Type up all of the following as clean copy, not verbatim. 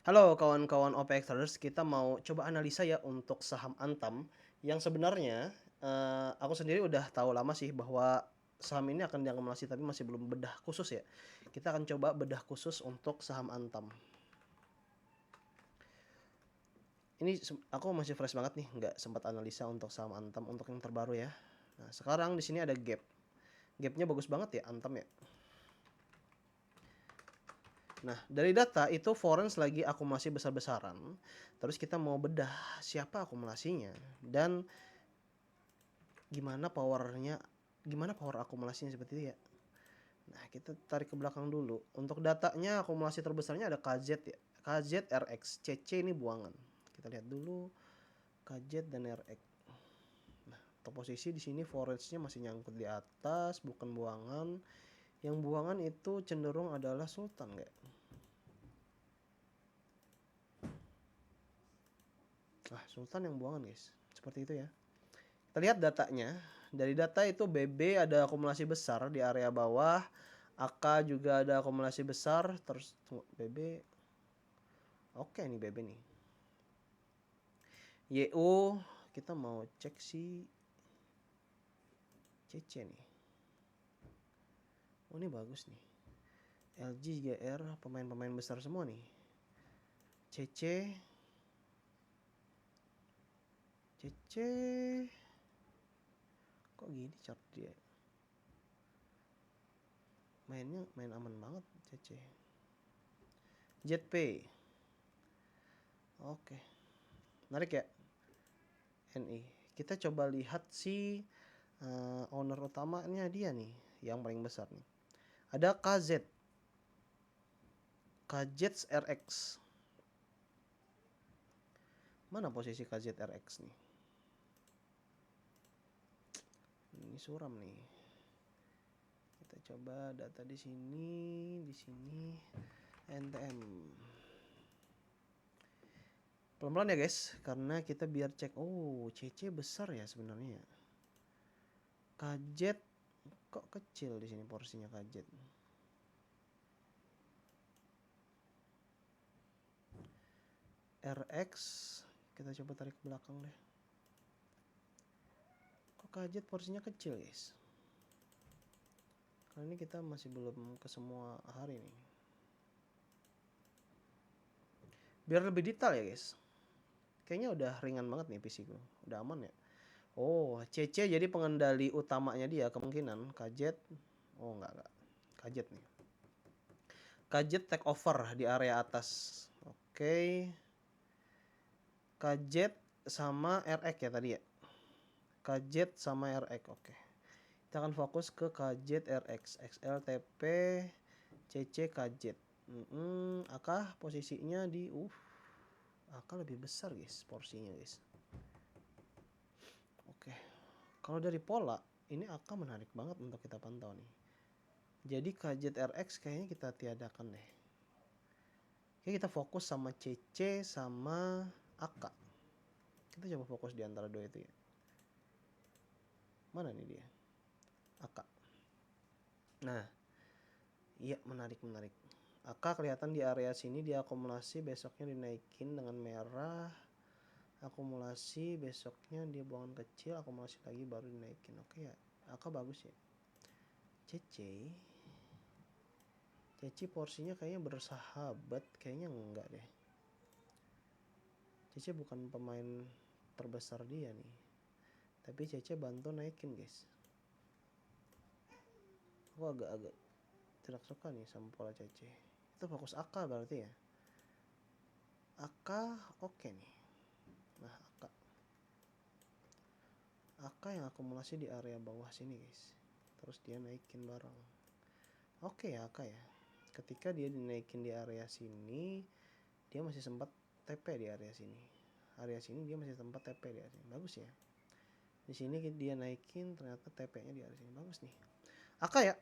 Halo kawan-kawan OPXers, kita mau coba analisa ya untuk saham Antam yang sebenarnya aku sendiri udah tahu lama sih bahwa saham ini akan diakumulasi tapi masih belum bedah khusus ya. Kita akan coba bedah khusus untuk saham Antam. Ini aku masih fresh banget nih, nggak sempat analisa untuk saham Antam untuk yang terbaru ya. Nah, sekarang di sini ada gap. Gapnya bagus banget ya Antam ya. Nah, dari data itu foreign lagi akumulasi besar-besaran. Terus kita mau bedah siapa akumulasinya dan gimana power akumulasinya seperti itu ya. Nah, kita tarik ke belakang dulu. Untuk datanya akumulasi terbesarnya ada KZ ya. KZ RX, CC ini buangan. Kita lihat dulu KZ dan RX. Nah, untuk posisi di sini forage-nya masih nyangkut di atas, bukan buangan. Yang buangan itu cenderung adalah Sultan nggak? Sultan yang buangan guys. Seperti itu ya. Kita lihat datanya. Dari data itu BB ada akumulasi besar di area bawah. AK juga ada akumulasi besar. Terus BB. Oke nih BB nih. YU kita mau cek si CC nih. Oh ini bagus nih. LG GR pemain-pemain besar semua nih. CC kok gini chart dia? Main aman banget CC. JP. Oke. Menarik ya? NI. Kita coba lihat si owner utamanya dia nih, yang paling besar nih. Ada KZ RX. Mana posisi KZ RX nih? Ini suram nih. Kita coba data di sini NTM. Pelan-pelan ya guys, karena kita biar cek. Oh, CC besar ya sebenarnya. KZ kok kecil di sini porsinya KZ. RX kita coba tarik ke belakang deh. Kok KZ porsinya kecil guys? Karena ini kita masih belum ke semua hari nih. Biar lebih detail ya guys. Kayaknya udah ringan banget nih PC gue. Udah aman ya. Oh, CC jadi pengendali utamanya dia kemungkinan KZ. Oh enggak. KZ nih. KZ take over di area atas. Oke. KZ sama RX ya tadi ya. KZ sama RX. Oke. Kita akan fokus ke KZ RX. XLTP CC KZ. AK posisinya di AK lebih besar guys porsinya guys. Oke. Kalau dari pola ini AK menarik banget untuk kita pantau nih. Jadi KZRX kayaknya kita tiadakan deh. Oke, kita fokus sama CC sama AK. Kita coba fokus di antara dua itu ya. Mana nih dia? AK. Nah, iya menarik. AK kelihatan di area sini diakumulasi, besoknya dinaikin dengan merah. Akumulasi, besoknya dia buangan kecil, akumulasi lagi baru dinaikin. Oke ya, AK bagus ya. CC porsinya kayaknya bersahabat, kayaknya enggak deh. CC bukan pemain terbesar dia nih, tapi CC bantu naikin guys. Aku agak tidak suka nih sama pola CC. Itu fokus AK berarti ya. AK oke nih. Nah AK yang akumulasi di area bawah sini guys, terus dia naikin bareng. Oke ya AK ya. Ketika dia dinaikin di area sini, dia masih sempat TP di area sini. Area sini dia masih sempat TP di area sini. Bagus ya. Di sini dia naikin, ternyata TP-nya di area sini. Bagus nih. AK ya.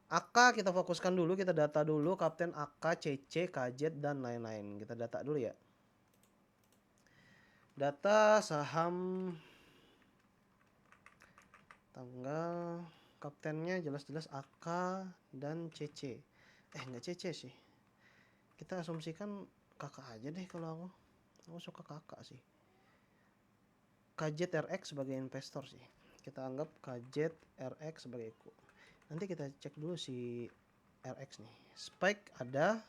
AK kita fokuskan dulu, kita data dulu Kapten AK, CC, KZ dan lain-lain. Kita data dulu ya. Data saham tanggal kaptennya jelas-jelas AK dan CC. Enggak CC sih. Kita asumsikan kakak aja deh kalau aku suka kakak sih. KZRX sebagai investor sih, kita anggap KZRX sebagai equal. Nanti kita cek dulu si RX nih, spike ada,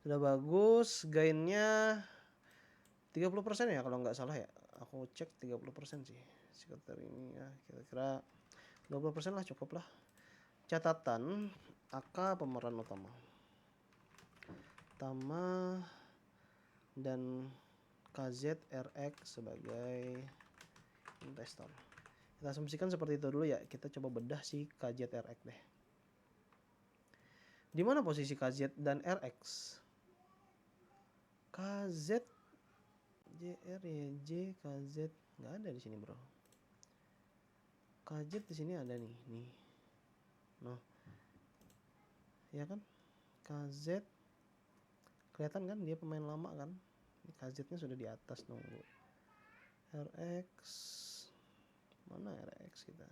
sudah bagus, gainnya 30% ya kalau nggak salah ya, aku cek 30% sih sekitar ini ya, kira-kira 20% lah cukup lah. Catatan AK pemeran utama dan KZRX sebagai investor. Kita asumsikan seperti itu dulu ya. Kita coba bedah si KZRX deh. Di mana posisi KZ dan RX? KZ JR ya, J KZ nggak ada di sini bro. KZ di sini ada nih, noh, ya kan? KZ kelihatan kan dia pemain lama kan? KZ-nya sudah di atas nunggu. RX mana RX kita?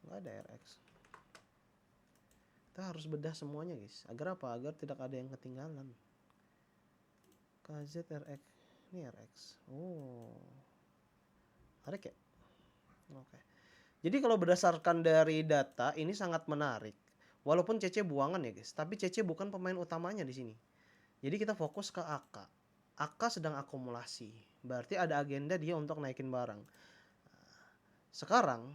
Nggak ada RX. Kita harus bedah semuanya guys. Agar apa? Agar tidak ada yang ketinggalan. KZ RX ini RX. Oh, menarik ya? Oke. Jadi kalau berdasarkan dari data ini sangat menarik. Walaupun CC buangan ya guys, tapi CC bukan pemain utamanya di sini. Jadi kita fokus ke AK. AK sedang akumulasi. Berarti ada agenda dia untuk naikin barang. Sekarang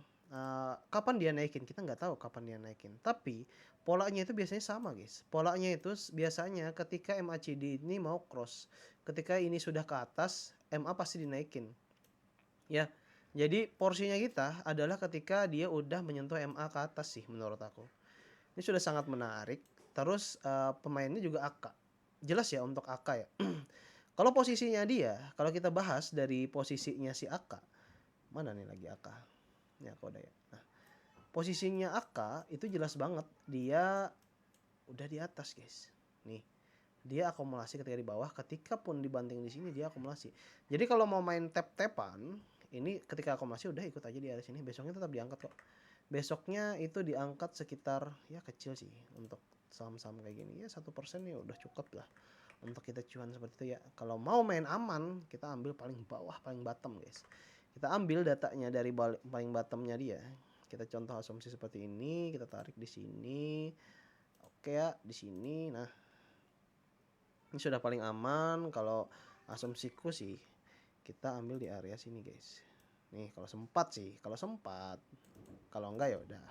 kapan dia naikin? Kita nggak tahu kapan dia naikin. Tapi polanya itu biasanya sama guys. Polanya itu biasanya ketika MACD ini mau cross. Ketika ini sudah ke atas, MA pasti dinaikin. Ya. Jadi porsinya kita adalah ketika dia udah menyentuh MA ke atas sih menurut aku. Ini sudah sangat menarik. Terus pemainnya juga AK. Jelas ya untuk AK ya. Kalau posisinya dia, kalau kita bahas dari posisinya si AK. Mana nih lagi AK? Ini aku ada ya. Nah, posisinya AK itu jelas banget. Dia udah di atas guys. Nih. Dia akumulasi ketika di bawah. Ketika pun dibanting di sini dia akumulasi. Jadi kalau mau main tap-tapan, ini ketika akumulasi udah ikut aja di area sini. Besoknya tetap diangkat kok. Besoknya itu diangkat sekitar ya kecil sih untuk saham-saham kayak gini ya 1% ya udah cukup lah untuk kita cuan seperti itu ya. Kalau mau main aman kita ambil paling bawah paling bottom guys. Kita ambil datanya dari paling bottomnya dia. Kita contoh asumsi seperti ini, kita tarik di sini. Oke ya, di sini. Nah, ini sudah paling aman. Kalau asumsiku sih kita ambil di area sini guys. Nih kalau sempat sih, kalau enggak ya udah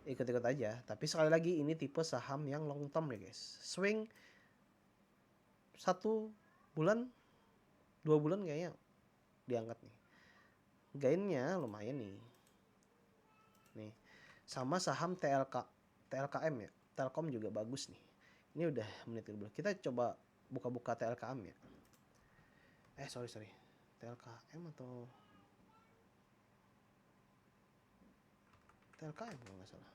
ikut-ikut aja. Tapi sekali lagi ini tipe saham yang long term ya guys. Swing 1 bulan 2 bulan kayaknya diangkat nih. Gainnya lumayan nih. Nih. Sama saham TLKM ya. Telkom juga bagus nih. Ini udah menit ke-12. Kita coba buka-buka TLKM ya. Sorry. TLKM atau TLKM kalau nggak salah.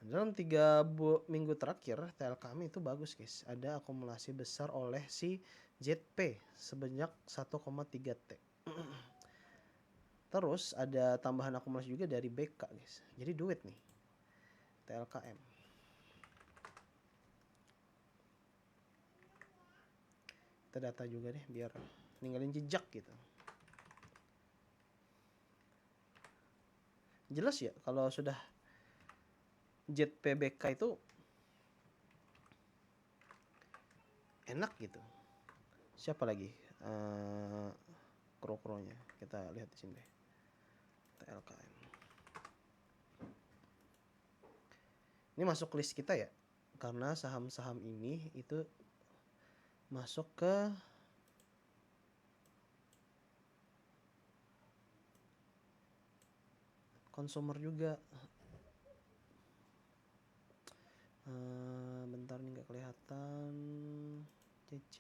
Dalam 3 minggu terakhir TLKM itu bagus guys. Ada akumulasi besar oleh si ZP sebanyak 1,3 T. Terus ada tambahan akumulasi juga dari BK guys. Jadi duit nih TLKM. Kita data juga deh biar ninggalin jejak gitu. Jelas ya kalau sudah ZPBK itu enak gitu. Siapa lagi kro-kronya? Kita lihat di sini deh. TLKM. Ini masuk list kita ya. Karena saham-saham ini itu masuk ke consumer juga. Bentar nih nggak kelihatan. CC,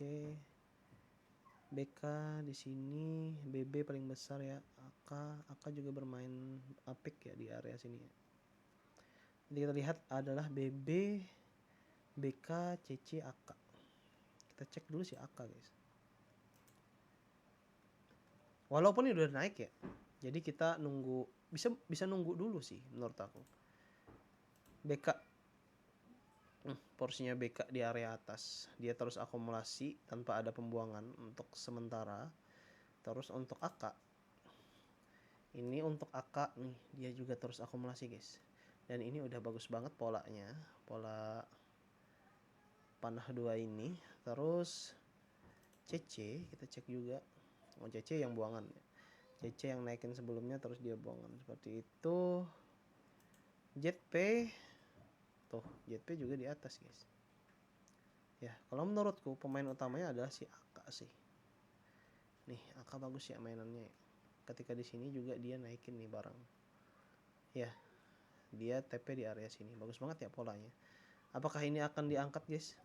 BK di sini, BB paling besar ya. AK juga bermain apik ya di area sini ya. Jadi kita lihat adalah BB, BK, CC, AK. Kita cek dulu si AK guys. Walaupun ini udah naik ya. Jadi kita nunggu, bisa nunggu dulu sih menurut aku. BK porsinya BK di area atas. Dia terus akumulasi tanpa ada pembuangan untuk sementara. Terus untuk AK, ini untuk AK nih, dia juga terus akumulasi guys. Dan ini udah bagus banget polanya, pola panah 2 ini. Terus CC kita cek juga. Oh, CC yang buangan, CC yang naikin sebelumnya terus dia buangan seperti itu. JP tuh, JP juga di atas guys. Ya kalau menurutku pemain utamanya adalah si AK sih. Nih AK bagus ya mainannya. Ketika di sini juga dia naikin nih barang. Ya dia TP di area sini, bagus banget ya polanya. Apakah ini akan diangkat guys?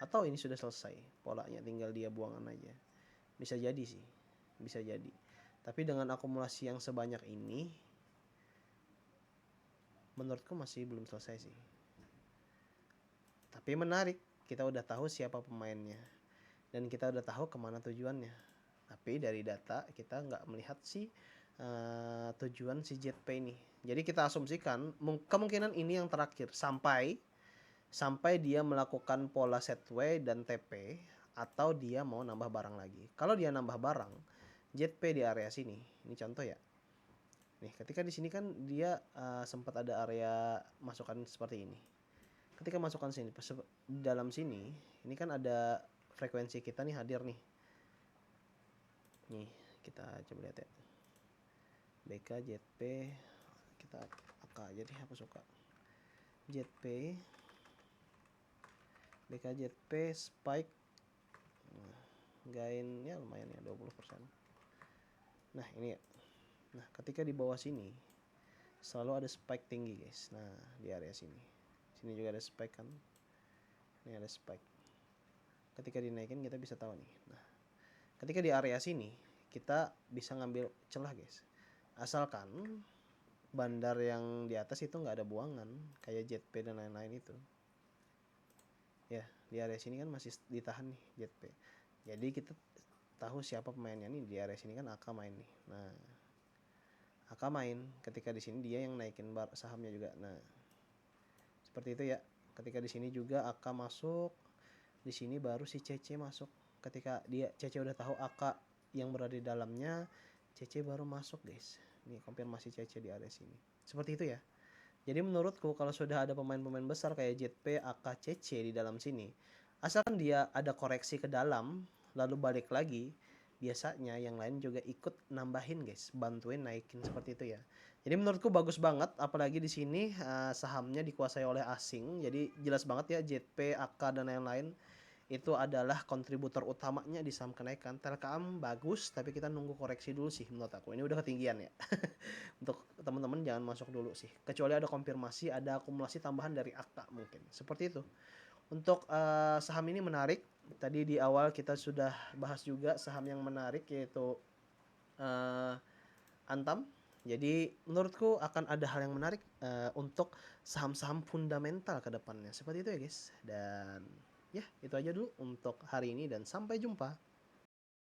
Atau ini sudah selesai polanya, tinggal dia buangan aja? Bisa jadi sih, bisa jadi. Tapi dengan akumulasi yang sebanyak ini, menurutku masih belum selesai sih. Tapi menarik, kita udah tahu siapa pemainnya dan kita udah tahu kemana tujuannya. Tapi dari data kita nggak melihat sih tujuan si JP ini. Jadi kita asumsikan kemungkinan ini yang terakhir sampai dia melakukan pola setway dan TP, atau dia mau nambah barang lagi. Kalau dia nambah barang, JP di area sini, ini contoh ya. Nih, ketika di sini kan dia sempat ada area masukan seperti ini. Ketika masukkan sini, dalam sini, ini kan ada frekuensi kita nih hadir nih. Nih, kita coba lihat ya. BK, JP, kita AK aja deh, aku suka. JP, BK, JP, spike, gainnya lumayan ya, 20%. Nah, ini ya. Nah, ketika di bawah sini, selalu ada spike tinggi guys. Nah, di area sini. Sini juga ada spike kan. Ini ada spike. Ketika dinaikin kita bisa tahu nih. Nah, ketika di area sini kita bisa ngambil celah guys. Asalkan bandar yang di atas itu nggak ada buangan kayak JP dan lain-lain itu. Ya, di area sini kan masih ditahan nih JP. Jadi kita tahu siapa pemainnya nih. Di area sini kan AK main nih. Nah, AK main, ketika di sini dia yang naikin sahamnya juga. Nah, seperti itu ya. Ketika di sini juga AK masuk, di sini baru si CC masuk. Ketika dia CC udah tahu AK yang berada di dalamnya, CC baru masuk guys. Ini konfirmasi CC di area sini. Seperti itu ya. Jadi menurutku kalau sudah ada pemain-pemain besar kayak JP, AK, CC di dalam sini, asalkan dia ada koreksi ke dalam lalu balik lagi, biasanya yang lain juga ikut nambahin guys, bantuin naikin seperti itu ya. Jadi menurutku bagus banget, apalagi di sini sahamnya dikuasai oleh asing. Jadi jelas banget ya JP, AK dan lain-lain itu adalah kontributor utamanya di saham kenaikan. Telkom bagus, tapi kita nunggu koreksi dulu sih menurut aku. Ini udah ketinggian ya. Untuk teman-teman jangan masuk dulu sih. Kecuali ada konfirmasi, ada akumulasi tambahan dari AK mungkin. Seperti itu. Untuk saham ini menarik. Tadi di awal kita sudah bahas juga saham yang menarik yaitu Antam. Jadi menurutku akan ada hal yang menarik untuk saham-saham fundamental ke depannya. Seperti itu ya guys. Dan ya itu aja dulu untuk hari ini dan sampai jumpa.